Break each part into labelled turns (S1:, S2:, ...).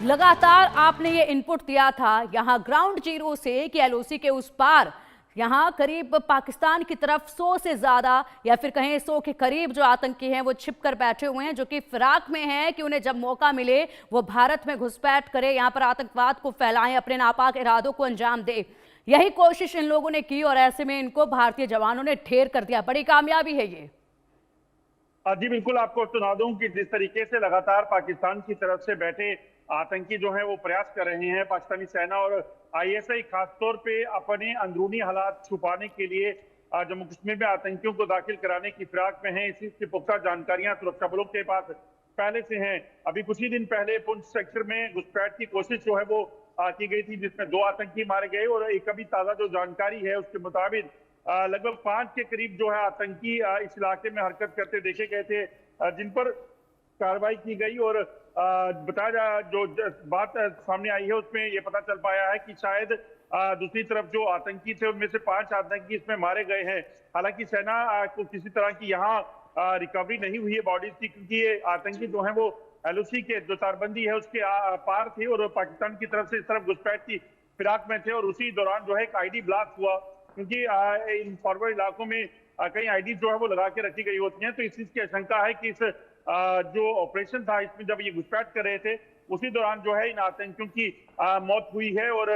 S1: लगातार आपने ये इनपुट दिया था यहां ग्राउंड जीरो से कि एलओसी के उस पार यहां करीब पाकिस्तान की तरफ 100 से ज्यादा या फिर कहें 100 के करीब जो आतंकी हैं वो छिप कर बैठे हुए हैं, जो कि फिराक में हैं कि उन्हें जब मौका मिले वो भारत में घुसपैठ करे, यहां पर आतंकवाद को फैलाएं, अपने नापाक इरादों को अंजाम दे। यही कोशिश इन लोगों ने की और ऐसे में इनको भारतीय जवानों ने ढेर कर दिया। बड़ी कामयाबी है ये।
S2: जी बिल्कुल, आपको सुना दूं कि जिस तरीके से लगातार पाकिस्तान की तरफ से बैठे आतंकी जो है वो प्रयास कर रहे हैं, पाकिस्तानी सेना और आईएसआई खासतौर पे अपने अंदरूनी हालात छुपाने के लिए जम्मू कश्मीर में आतंकियों को दाखिल कराने की फिराक में है। इसी की पुख्ता जानकारियां सुरक्षा बलों के पास पहले से हैं। अभी कुछ ही दिन पहले पुंछ सेक्टर में घुसपैठ की कोशिश जो है वो की गई थी, जिसमें 2 आतंकी मारे गए और एक अभी ताजा जो जानकारी है उसके मुताबिक लगभग 5 के करीब जो है आतंकी इस इलाके में हरकत करते देखे गए थे, जिन पर कार्रवाई की गई। और बताया जो बात सामने आई है उसमें ये पता चल पाया है कि शायद दूसरी तरफ जो आतंकी थे उनमें से 5 आतंकी इसमें मारे गए हैं। हालांकि सेना को किसी तरह की यहाँ रिकवरी नहीं हुई है बॉडीज की, क्योंकि ये आतंकी जो है वो एलओसी के जो तारबंदी है उसके पार थे और पाकिस्तान की तरफ से इस तरफ घुसपैठ की फिराक में थे। और उसी दौरान जो है एक आईडी ब्लास्ट हुआ, क्योंकि इन फॉरवर्ड इलाकों में कई आईडी जो है वो लगा के रखी गई होती हैं। तो इस चीज की आशंका है कि इस जो ऑपरेशन था इसमें जब ये घुसपैठ कर रहे थे उसी दौरान जो है इन आतंकियों की मौत हुई है और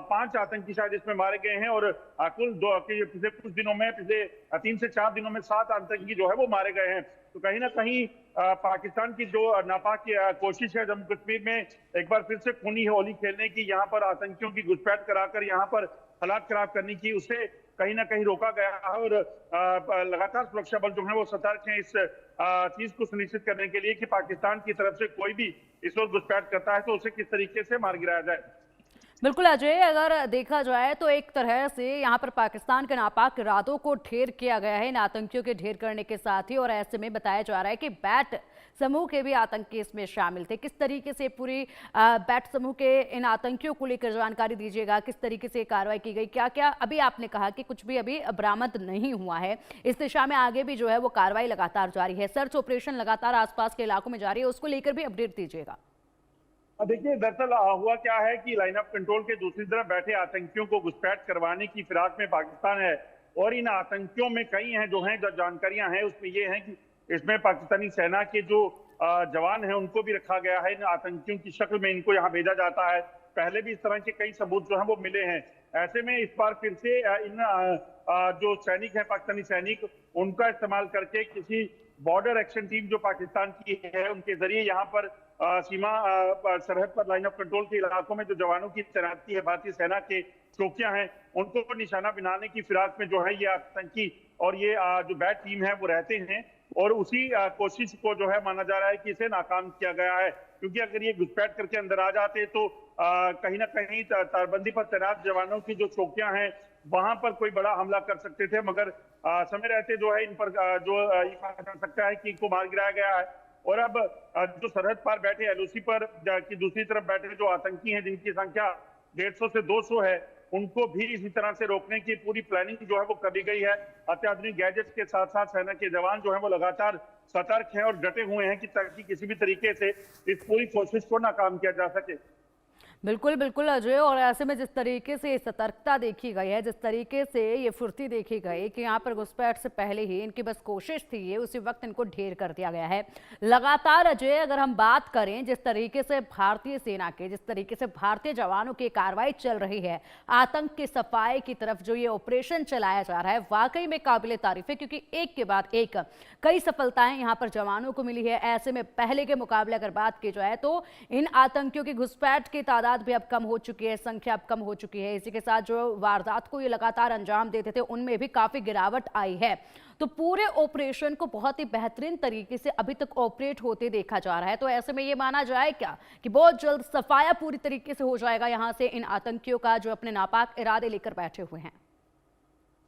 S2: 5 आतंकी शायद इसमें मारे गए हैं। और कुल पिछले कुछ दिनों में, पिछले 3 से 4 दिनों में 7 आतंकी जो है वो मारे गए हैं। तो कहीं ना कहीं पाकिस्तान की जो नापाक कोशिश है जम्मू कश्मीर में एक बार फिर से खूनी होली खेलने की, यहाँ पर आतंकियों की घुसपैठ कराकर यहाँ पर हालात खराब करने की, उसे कहीं ना कहीं रोका गया है। और लगातार सुरक्षा बल जो है वो सतर्क हैं इस चीज को सुनिश्चित करने के लिए कि पाकिस्तान की तरफ से कोई भी इस वक्त घुसपैठ करता है तो उसे किस तरीके से मार गिराया जाए।
S1: बिल्कुल अजय, अगर देखा जाए तो एक तरह से यहाँ पर पाकिस्तान के नापाक इरादों को ढेर किया गया है इन आतंकियों के ढेर करने के साथ ही, और ऐसे में बताया जा रहा है कि बैट समूह के भी आतंकी इसमें शामिल थे। किस तरीके से पूरी बैट समूह के इन आतंकियों को लेकर जानकारी दीजिएगा, किस तरीके से कार्रवाई की गई, क्या क्या अभी आपने कहा कि कुछ भी अभी बरामद नहीं हुआ है, इस दिशा में आगे भी जो है वो कार्रवाई लगातार जारी है, सर्च ऑपरेशन लगातार आसपास के इलाकों में जारी है, उसको लेकर भी अपडेट दीजिएगा।
S2: देखिए, दरअसल हुआ क्या है कि लाइन ऑफ कंट्रोल के दूसरी तरफ बैठे आतंकियों को घुसपैठ करवाने की फिराक में पाकिस्तान है और इन आतंकियों में कई हैं जो जानकारियां हैं उसमें ये हैं कि इसमें पाकिस्तानी सेना के जो जवान हैं उनको भी रखा गया है। इन आतंकियों की शक्ल में इनको यहाँ भेजा जाता है। पहले भी इस तरह के कई सबूत जो है वो मिले हैं। ऐसे में इस बार फिर से इन जो सैनिक है, पाकिस्तानी सैनिक, उनका इस्तेमाल करके किसी बॉर्डर एक्शन टीम जो पाकिस्तान की है उनके जरिए यहाँ पर सीमा सरहद पर लाइन ऑफ कंट्रोल के इलाकों में जो जवानों की तैनाती है, भारतीय सेना के चौकियां हैं, उनको निशाना बनाने की फिराक में जो है ये आतंकी और ये जो बैट टीम है वो रहते हैं। और उसी कोशिश को जो है माना जा रहा है कि इसे नाकाम किया गया है, क्योंकि अगर ये घुसपैठ करके अंदर आ जाते तो कहीं ना कहीं तारबंदी पर तैनात जवानों की जो चौकियां हैं वहां पर कोई बड़ा हमला कर सकते थे। मगर समय रहते जो है इन पर जो ये कहा जा सकता है कि इनको मार गिराया गया है। और अब जो सरहद पार बैठे एलओसी पर की दूसरी तरफ बैठे जो आतंकी हैं जिनकी संख्या 150 से 200 है, उनको भी इसी तरह से रोकने की पूरी प्लानिंग जो है वो कर दी गई है। अत्याधुनिक गैजेट्स के साथ साथ सेना के जवान जो है वो लगातार सतर्क हैं और डटे हुए हैं कि ताकि किसी भी तरीके से इस पूरी कोशिश को नाकाम किया जा सके।
S1: बिल्कुल बिल्कुल अजय, और ऐसे में जिस तरीके से सतर्कता देखी गई है, जिस तरीके से ये फुर्ती देखी गई कि यहाँ पर घुसपैठ से पहले ही इनकी बस कोशिश थी ये, उसी वक्त इनको ढेर कर दिया गया है। लगातार अजय अगर हम बात करें जिस तरीके से भारतीय सेना के, जिस तरीके से भारतीय जवानों की कार्रवाई चल रही है आतंक की सफाई की तरफ, जो ये ऑपरेशन चलाया जा रहा है वाकई में काबिले तारीफ है, क्योंकि एक के बाद एक कई सफलताएं यहाँ पर जवानों को मिली है। ऐसे में पहले के मुकाबले अगर बात की जाए तो इन आतंकियों की घुसपैठ की तादाद भी अब कम हो चुकी है, संख्या अब कम हो चुकी है। इसी के साथ जो वारदात को ये लगातार अंजाम देते थे उनमें भी काफी गिरावट आई है। तो पूरे ऑपरेशन को बहुत ही बेहतरीन तरीके से अभी तक ऑपरेट होते देखा जा रहा है। तो ऐसे में ये माना जाए क्या कि बहुत जल्द सफाया पूरी तरीके से हो जाएगा यहां से इन आतंकियों का जो अपने नापाक इरादे लेकर बैठे हुए हैं?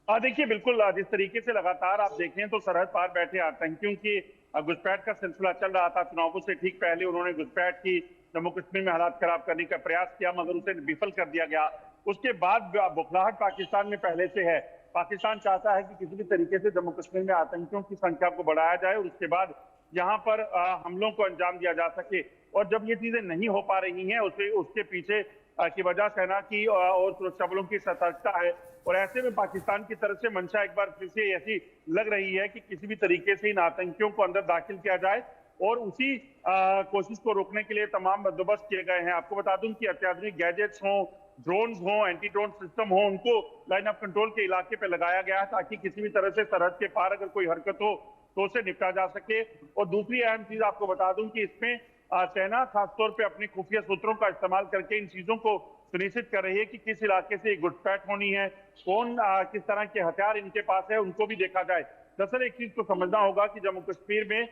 S2: देखिए, बिल्कुल जिस तरीके से लगातार आप देखें तो सरहद पार बैठे आतंकियों की घुसपैठ का सिलसिला चल रहा था। चुनावों से ठीक पहले उन्होंने घुसपैठ की, जम्मू कश्मीर में हालात खराब करने का प्रयास किया मगर उसे विफल कर दिया गया। उसके बाद बुखलाहट पाकिस्तान में पहले से है। पाकिस्तान चाहता है कि किसी भी तरीके से जम्मू कश्मीर में आतंकियों की संख्या को बढ़ाया जाए और उसके बाद यहाँ पर हमलों को अंजाम दिया जा सके। और जब ये चीजें नहीं हो पा रही हैं, उसके पीछे की वजह सेना की और सुरक्षा बलों की सतर्कता है। और ऐसे में पाकिस्तान की तरफ से मंशा एक बार फिर से ऐसी लग रही है कि किसी भी तरीके से इन आतंकियों को अंदर दाखिल किया जाए, और उसी कोशिश को रोकने के लिए तमाम बंदोबस्त किए गए हैं। आपको बता दूं कि अत्याधुनिक गैजेट्स हों, ड्रोन्स हों, एंटी ड्रोन सिस्टम हो, उनको लाइन ऑफ कंट्रोल के इलाके पे लगाया गया है, ताकि किसी भी तरह से सरहद के पार अगर कोई हरकत हो तो उसे निपटा जा सके। और दूसरी अहम चीज आपको बता दूं कि इसमें सेना खासतौर पे अपने खुफिया सूत्रों का इस्तेमाल करके इन चीजों को सुनिश्चित कर रही है कि किस इलाके से घुसपैठ होनी है, कौन किस तरह के हथियार इनके पास है, उनको भी देखा जाए। दरअसल एक चीज को समझना होगा कि जम्मू कश्मीर में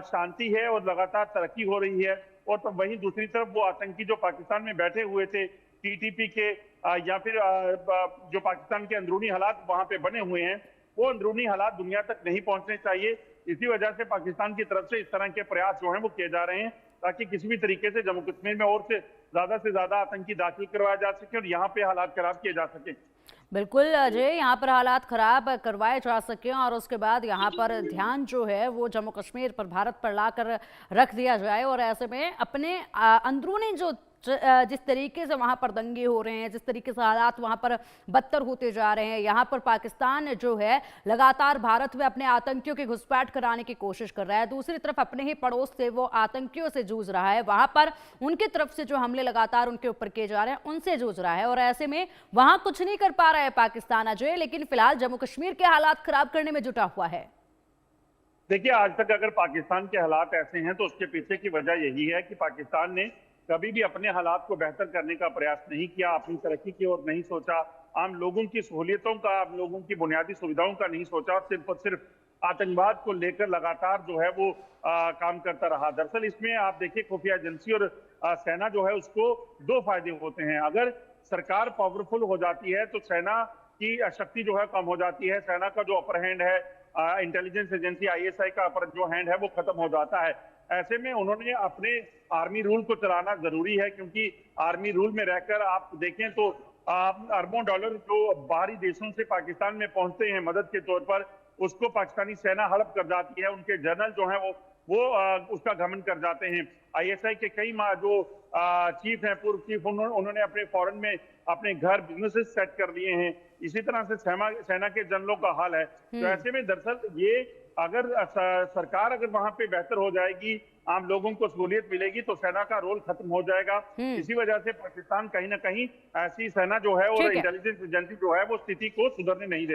S2: शांति है और लगातार तरक्की हो रही है, और तो वहीं दूसरी तरफ वो आतंकी जो पाकिस्तान में बैठे हुए थे, टीटीपी के या फिर जो पाकिस्तान के अंदरूनी हालात वहां पे बने हुए हैं, वो अंदरूनी हालात दुनिया तक नहीं पहुंचने चाहिए। इसी वजह से पाकिस्तान की तरफ से इस तरह के प्रयास जो हैं वो किए जा रहे हैं, ताकि किसी भी तरीके से जम्मू कश्मीर में और से ज्यादा आतंकी दाखिल करवाया जा सके और यहाँ पे हालात खराब किए जा सके।
S1: बिल्कुल अजय, यहाँ पर हालात खराब करवाए जा सके और उसके बाद यहाँ पर ध्यान जो है वो जम्मू कश्मीर पर, भारत पर लाकर रख दिया जाए। और ऐसे में अपने अंदरूनी जो जिस तरीके से वहाँ पर दंगे हो रहे हैं, जिस तरीके से हालात वहाँ पर बदतर होते जा रहे हैं, यहाँ पर पाकिस्तान जो है लगातार भारत में अपने आतंकियों की घुसपैठ कराने की कोशिश कर रहा है, दूसरी तरफ अपने ही पड़ोस से वो आतंकियों से जूझ रहा है, वहाँ पर उनकी तरफ से जो हमले लगातार उनके ऊपर किए जा रहे हैं उनसे जूझ रहा है। और ऐसे में वहाँ कुछ नहीं कर पा रहा है पाकिस्तान अजय, लेकिन फिलहाल जम्मू कश्मीर के हालात खराब करने में जुटा हुआ है।
S2: देखिए, आज तक अगर पाकिस्तान के हालात ऐसे हैं तो उसके पीछे की वजह यही है कि पाकिस्तान ने कभी भी अपने हालात को बेहतर करने का प्रयास नहीं किया, अपनी तरक्की की ओर नहीं सोचा, आम लोगों की सहूलियतों का, आम लोगों की बुनियादी सुविधाओं का नहीं सोचा, सिर्फ और सिर्फ आतंकवाद को लेकर लगातार जो है वो काम करता रहा। दरअसल इसमें आप देखिए, खुफिया एजेंसी और सेना जो है उसको दो फायदे होते हैं। अगर सरकार पावरफुल हो जाती है तो सेना की शक्ति जो है कम हो जाती है, सेना का जो अपर हैंड है, इंटेलिजेंस एजेंसी आईएसआई का अपर जो हैंड है वो खत्म हो जाता है। ऐसे में उन्होंने अपने आर्मी रूल को चलाना जरूरी है, क्योंकि आर्मी रूल में रहकर आप देखें तो अरबों डॉलर जो बाहरी देशों से पाकिस्तान में पहुंचते हैं मदद के तौर पर, उसको पाकिस्तानी सेना हड़प कर जाती है। उनके जनरल जो हैं वो उसका गमन कर जाते हैं। आईएसआई के कई जो चीफ हैं, पूर्व चीफ, उन्होंने अपने फॉरेन में अपने घर बिजनेसेस सेट कर लिए हैं। इसी तरह से सेना के जनरलों का हाल है। तो ऐसे में दरअसल ये अगर सरकार अगर वहां पे बेहतर हो जाएगी, आम लोगों को सहूलियत मिलेगी, तो सेना का रोल खत्म हो जाएगा। इसी वजह से पाकिस्तान कहीं ना कहीं ऐसी सेना जो है और इंटेलिजेंस एजेंसी जो है वो स्थिति को सुधरने नहीं देती।